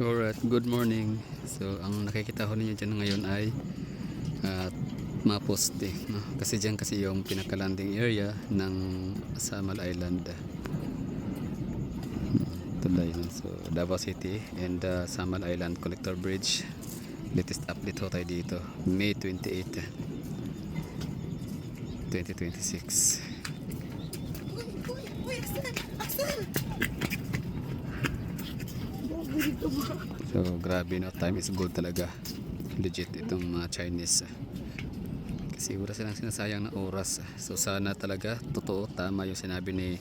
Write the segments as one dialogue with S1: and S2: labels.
S1: Alright, good morning. So, ang nakikita ko ninyo dyan ngayon ay mga poste. No? Kasi dyan kasi yung pinaka-landing area ng Samal Island. Tulay. No? So, Davao City and Samal Island Collector Bridge. Latest update ho tayo dito. May 28, 2026. So, grabe no. Time is gold talaga. Legit itong mga Chinese. Kasi wala silang sinasayang na oras. So sana talaga totoo, tama yung sinabi ni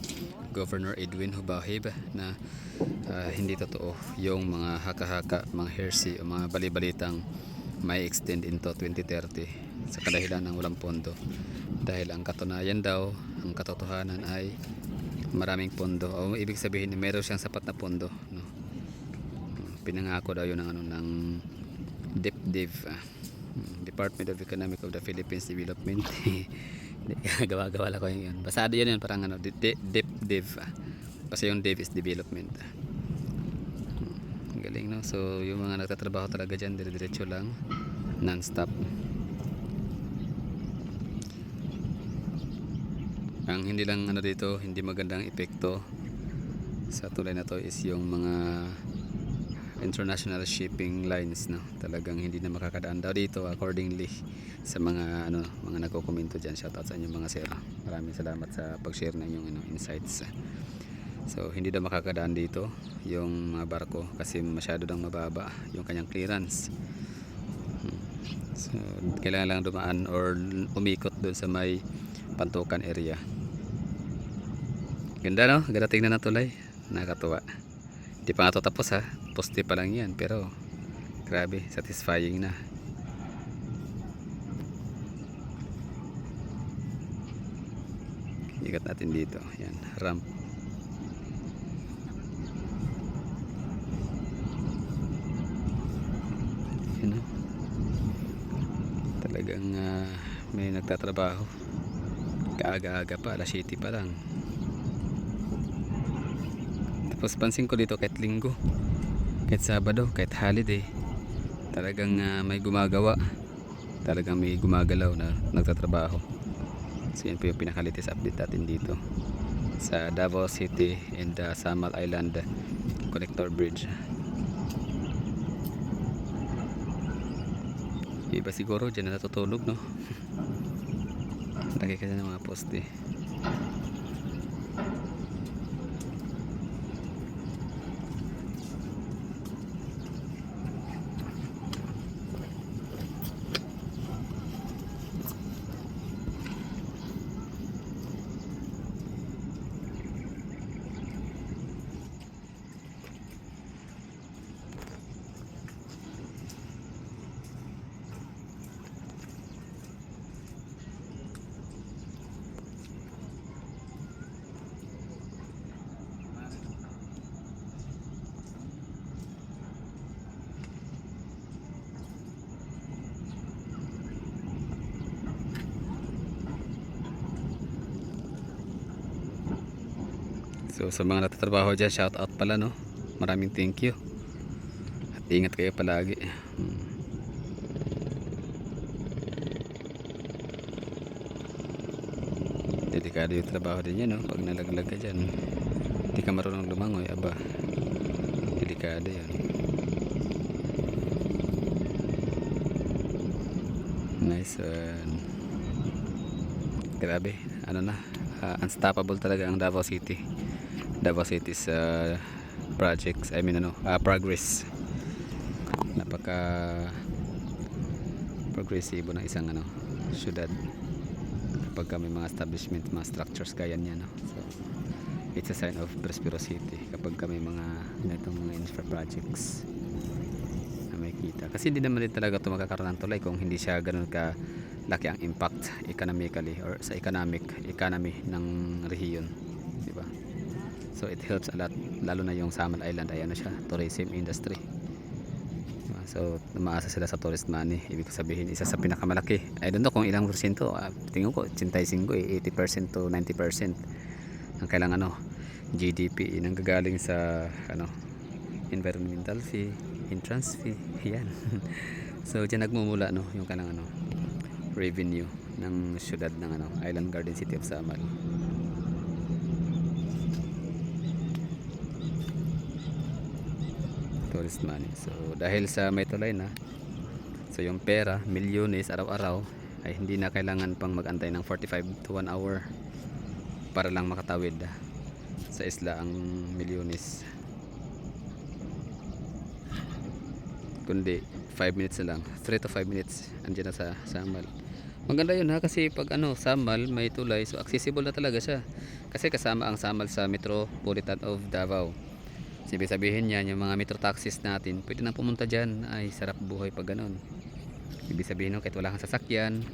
S1: Governor Edwin Hubahib na hindi totoo yung mga haka-haka, mga hearsay o mga balibalitang may extend into 2030 sa kadahilan ng walang pondo. Dahil ang katunayan daw, ang katotohanan ay maraming pondo. O ibig sabihin meron siyang sapat na pondo, no? Pinangako daw yun ng DepDev, Department of Economic of the Philippines Development. Gawa-gawa lang ko yun. Basado yun parang DepDev. Kasi yung Dev is development. Galing no. So yung mga nagtatrabaho talaga dyan, dire-diretso lang, non-stop. Ang hindi lang dito, hindi magandang epekto sa tulay na to is yung mga international shipping lines, no, talagang hindi na makakadaan daw dito accordingly sa mga mga nagko-komento diyan. Shout out sa inyo mga sir, maraming salamat sa pag-share ng inyong insights. So hindi daw makakadaan dito yung mga barko kasi masyado nang mababa yung kanyang clearance. So kailangan lang dumaan or umikot doon sa may Pantukan area. Ganda no, ganda tingnan na tulay, nakakatuwa. Di pa nga ito tapos ha, poste pa lang yan, pero grabe, satisfying na. Ikat natin dito, yan, ramp. Yan o. Talagang may nagtatrabaho. Kaaga-aga pa, alas 7 pa lang. Tapos pansin ko dito kahit linggo, kahit Sabado, kahit holiday, talagang may gumagawa, talagang may gumagalaw na nagtatrabaho. So yan po yung pinaka-latest update natin dito sa Davao City and Samal Island Connector Bridge. Iba siguro dyan na natutulog, no? Lagi kasi ng mga poste. So sa mga natatrabaho dyan, shout out pala, no? Maraming thank you. At ingat kayo palagi. Delikado yung trabaho din yan, no? Pag nalaglag ka dyan, hindi ka marunong lumangoy, aba, delikado yan. Nice one. Grabe, unstoppable talaga ang Davao City. Davao City's projects, progress. Napaka progresibo ng isang syudad kapag may mga establishment, mga structures gaya niya, no? So it's a sign of prosperity kapag may mga ganitong mga infra projects na may kita. Kasi hindi naman din talaga ito magkakaroon ng tulay kung hindi siya ganoon ka laki ang impact economically or sa economy ng rehiyon, di ba? So it helps a lot, lalo na yung Samal Island ay siya, tourism industry. So umaasa sila sa tourist money. Ibig sabihin isa sa pinakamalaki, I don't know kung ilang porsyento, tingin ko 85 80% to 90% ang kailangan GDP nanggagaling sa environmental fee, entrance fee, yan. So diyan nagmumula no yung kanang ano revenue ng syudad ng ano Island Garden City of Samal. Tourist money. So dahil sa may tulay na, so yung pera, milyones araw-araw ay hindi na kailangan pang magantay ng 45 to 1 hour para lang makatawid sa isla ang milyones. Kundi 5 minutes na lang, 3 to 5 minutes andyan na sa Samal. Maganda yun kasi pag ano Samal may tulay, so accessible na talaga siya kasi kasama ang Samal sa Metropolitan of Davao. Ibig sabihin yan, yung mga metro taxis natin pwede na pumunta dyan. Ay sarap buhay pag ganun. Ibig sabihin no, kahit wala kang sasakyan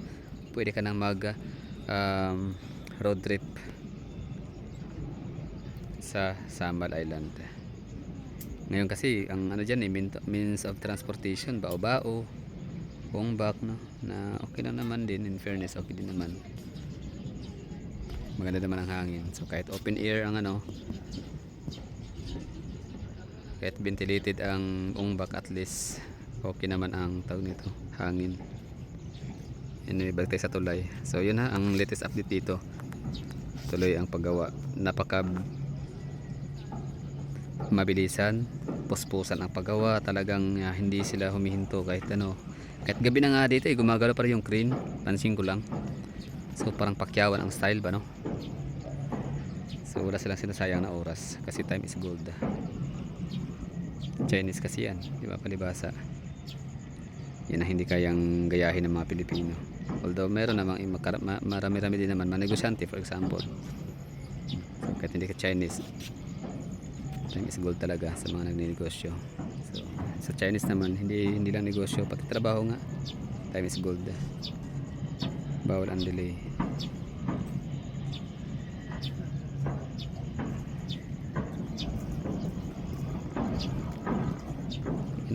S1: pwede ka nang mag road trip sa Samal Island. Ngayon kasi ang ano dyan means of transportation, bao-bao, bongbak no, na okay na naman din, in fairness okay din naman, maganda naman ang hangin. So kahit open air ang ano, kahit ventilated ang bongbak, at least okay naman ang tawag nito, hangin. Anyway, balik tayo sa tulay. So yun ha, ang latest update dito, tuloy ang paggawa, napaka mabilisan, puspusan ang paggawa talagang. Hindi sila humihinto kahit ano, kahit gabi na nga dito gumagalaw pa rin yung crane, pansin ko lang. So parang pakyawan ang style ba no. So wala silang sinasayang na oras kasi time is gold. Chinese kasi yan, di ba, palibasa yan ang hindi kayang gayahin ng mga Pilipino. Although meron namang marami-rami din naman mga negosyante, for example. So kahit hindi ka Chinese, time is gold talaga sa mga nagnenegosyo. So sa Chinese naman hindi lang negosyo, pati trabaho nga time is gold. Bawal ang delay.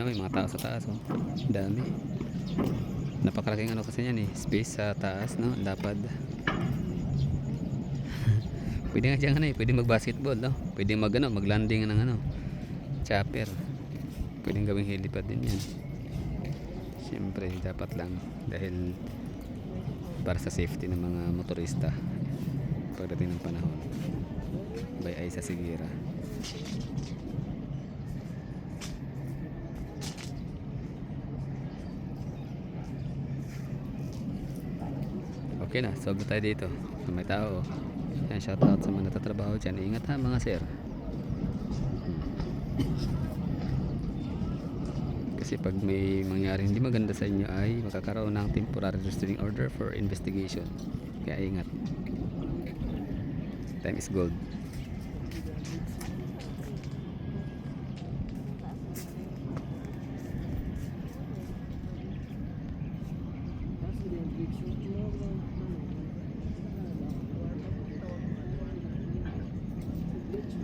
S1: May mga tao sa taas oh. Dami. Napakalaking ano kasi yan space sa taas no, dapat. Pwede nga dyan pwede mag basketball no, pwede mag ano, mag landing ng ano chopper, pwedeng gawing helipad din yan. Siyempre dapat lang dahil para sa safety ng mga motorista pagdating ng panahon. By Aiza Sigira. Okay na, solve na tayo dito. May tao. Yan, shout out sa mga natatrabaho dyan. Ingat ha mga sir. Kasi pag may mangyari hindi maganda sa inyo ay makakaroon ng temporary restraining order for investigation. Kaya ingat. Time is gold.